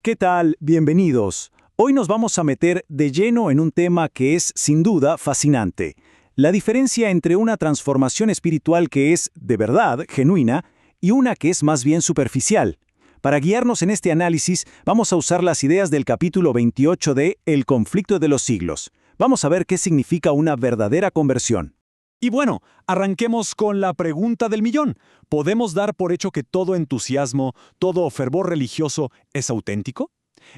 ¿Qué tal? Bienvenidos. Hoy nos vamos a meter de lleno en un tema que es, sin duda, fascinante. La diferencia entre una transformación espiritual que es, de verdad, genuina, y una que es más bien superficial. Para guiarnos en este análisis, vamos a usar las ideas del capítulo 28 de El conflicto de los siglos. Vamos a ver qué significa una verdadera conversión. Y bueno, arranquemos con la pregunta del millón. ¿Podemos dar por hecho que todo entusiasmo, todo fervor religioso es auténtico?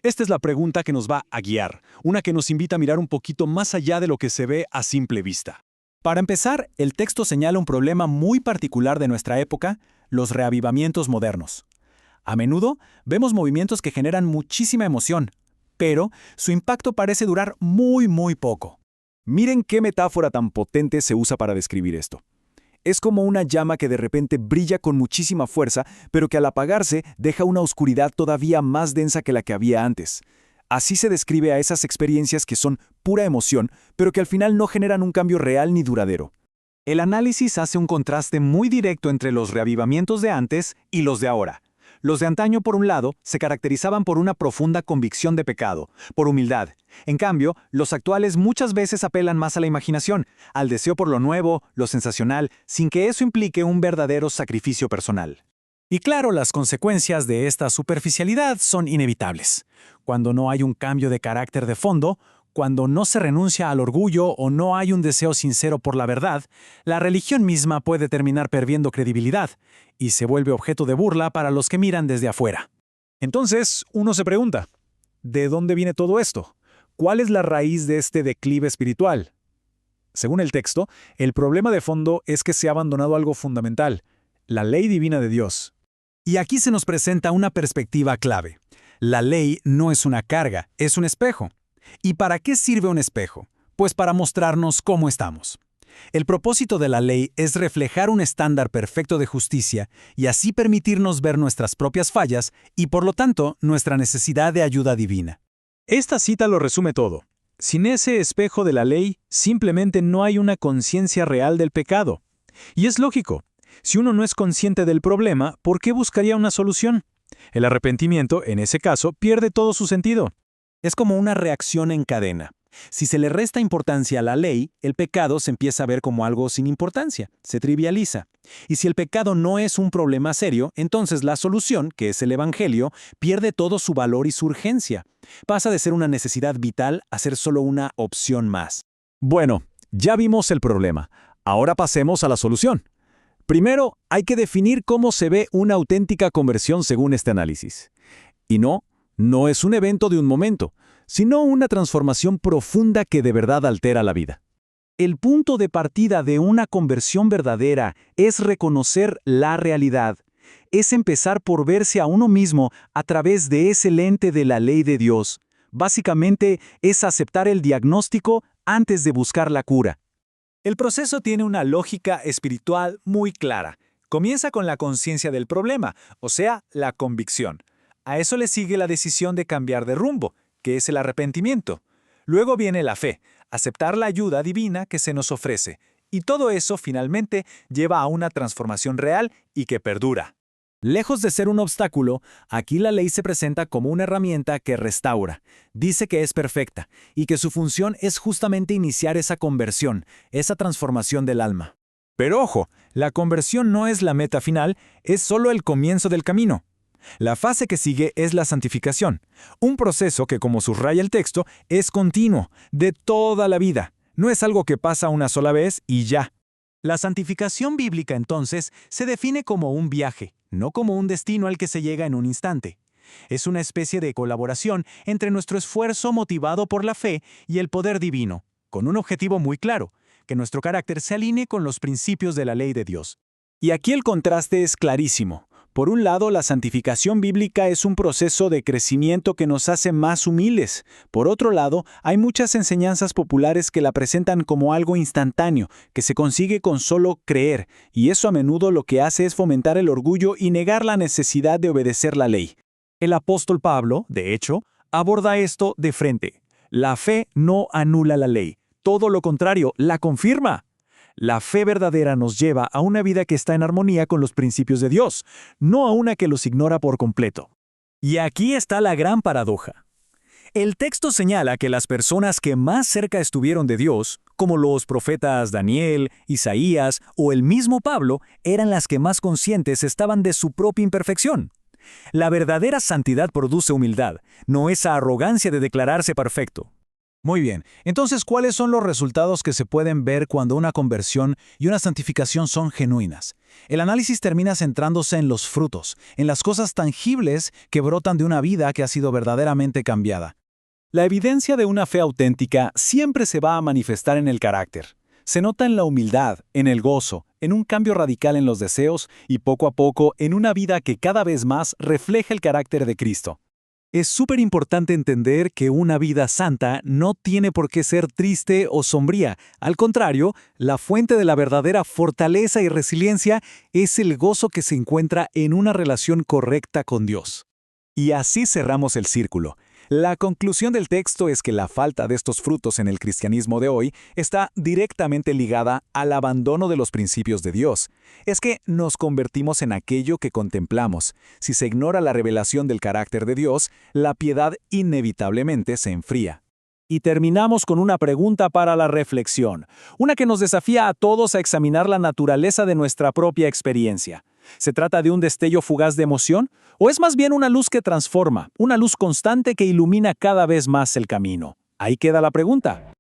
Esta es la pregunta que nos va a guiar, una que nos invita a mirar un poquito más allá de lo que se ve a simple vista. Para empezar, el texto señala un problema muy particular de nuestra época, los reavivamientos modernos. A menudo vemos movimientos que generan muchísima emoción, pero su impacto parece durar muy poco. Miren qué metáfora tan potente se usa para describir esto. Es como una llama que de repente brilla con muchísima fuerza, pero que al apagarse deja una oscuridad todavía más densa que la que había antes. Así se describe a esas experiencias que son pura emoción, pero que al final no generan un cambio real ni duradero. El análisis hace un contraste muy directo entre los reavivamientos de antes y los de ahora. Los de antaño, por un lado, se caracterizaban por una profunda convicción de pecado, por humildad. En cambio, los actuales muchas veces apelan más a la imaginación, al deseo por lo nuevo, lo sensacional, sin que eso implique un verdadero sacrificio personal. Y claro, las consecuencias de esta superficialidad son inevitables. Cuando no hay un cambio de carácter de fondo, cuando no se renuncia al orgullo o no hay un deseo sincero por la verdad, la religión misma puede terminar perdiendo credibilidad y se vuelve objeto de burla para los que miran desde afuera. Entonces, uno se pregunta, ¿de dónde viene todo esto? ¿Cuál es la raíz de este declive espiritual? Según el texto, el problema de fondo es que se ha abandonado algo fundamental, la ley divina de Dios. Y aquí se nos presenta una perspectiva clave. La ley no es una carga, es un espejo. ¿Y para qué sirve un espejo? Pues para mostrarnos cómo estamos. El propósito de la ley es reflejar un estándar perfecto de justicia y así permitirnos ver nuestras propias fallas y, por lo tanto, nuestra necesidad de ayuda divina. Esta cita lo resume todo. Sin ese espejo de la ley, simplemente no hay una conciencia real del pecado. Y es lógico. Si uno no es consciente del problema, ¿por qué buscaría una solución? El arrepentimiento, en ese caso, pierde todo su sentido. Es como una reacción en cadena. Si se le resta importancia a la ley, el pecado se empieza a ver como algo sin importancia, se trivializa. Y si el pecado no es un problema serio, entonces la solución, que es el Evangelio, pierde todo su valor y su urgencia. Pasa de ser una necesidad vital a ser solo una opción más. Bueno, ya vimos el problema. Ahora pasemos a la solución. Primero, hay que definir cómo se ve una auténtica conversión según este análisis. Y no es un evento de un momento, sino una transformación profunda que de verdad altera la vida. El punto de partida de una conversión verdadera es reconocer la realidad. Es empezar por verse a uno mismo a través de ese lente de la ley de Dios. Básicamente es aceptar el diagnóstico antes de buscar la cura. El proceso tiene una lógica espiritual muy clara. Comienza con la conciencia del problema, o sea, la convicción. A eso le sigue la decisión de cambiar de rumbo, que es el arrepentimiento. Luego viene la fe, aceptar la ayuda divina que se nos ofrece. Y todo eso, finalmente, lleva a una transformación real y que perdura. Lejos de ser un obstáculo, aquí la ley se presenta como una herramienta que restaura. Dice que es perfecta y que su función es justamente iniciar esa conversión, esa transformación del alma. Pero ojo, la conversión no es la meta final, es solo el comienzo del camino. La fase que sigue es la santificación, un proceso que, como subraya el texto, es continuo, de toda la vida. No es algo que pasa una sola vez y ya. La santificación bíblica, entonces, se define como un viaje, no como un destino al que se llega en un instante. Es una especie de colaboración entre nuestro esfuerzo motivado por la fe y el poder divino, con un objetivo muy claro, que nuestro carácter se alinee con los principios de la ley de Dios. Y aquí el contraste es clarísimo. Por un lado, la santificación bíblica es un proceso de crecimiento que nos hace más humildes. Por otro lado, hay muchas enseñanzas populares que la presentan como algo instantáneo, que se consigue con solo creer, y eso a menudo lo que hace es fomentar el orgullo y negar la necesidad de obedecer la ley. El apóstol Pablo, de hecho, aborda esto de frente. La fe no anula la ley, todo lo contrario, la confirma. La fe verdadera nos lleva a una vida que está en armonía con los principios de Dios, no a una que los ignora por completo. Y aquí está la gran paradoja. El texto señala que las personas que más cerca estuvieron de Dios, como los profetas Daniel, Isaías o el mismo Pablo, eran las que más conscientes estaban de su propia imperfección. La verdadera santidad produce humildad, no esa arrogancia de declararse perfecto. Muy bien, entonces, ¿cuáles son los resultados que se pueden ver cuando una conversión y una santificación son genuinas? El análisis termina centrándose en los frutos, en las cosas tangibles que brotan de una vida que ha sido verdaderamente cambiada. La evidencia de una fe auténtica siempre se va a manifestar en el carácter. Se nota en la humildad, en el gozo, en un cambio radical en los deseos y poco a poco en una vida que cada vez más refleja el carácter de Cristo. Es súper importante entender que una vida santa no tiene por qué ser triste o sombría. Al contrario, la fuente de la verdadera fortaleza y resiliencia es el gozo que se encuentra en una relación correcta con Dios. Y así cerramos el círculo. La conclusión del texto es que la falta de estos frutos en el cristianismo de hoy está directamente ligada al abandono de los principios de Dios. Es que nos convertimos en aquello que contemplamos. Si se ignora la revelación del carácter de Dios, la piedad inevitablemente se enfría. Y terminamos con una pregunta para la reflexión, una que nos desafía a todos a examinar la naturaleza de nuestra propia experiencia. ¿Se trata de un destello fugaz de emoción? ¿O es más bien una luz que transforma, una luz constante que ilumina cada vez más el camino? Ahí queda la pregunta.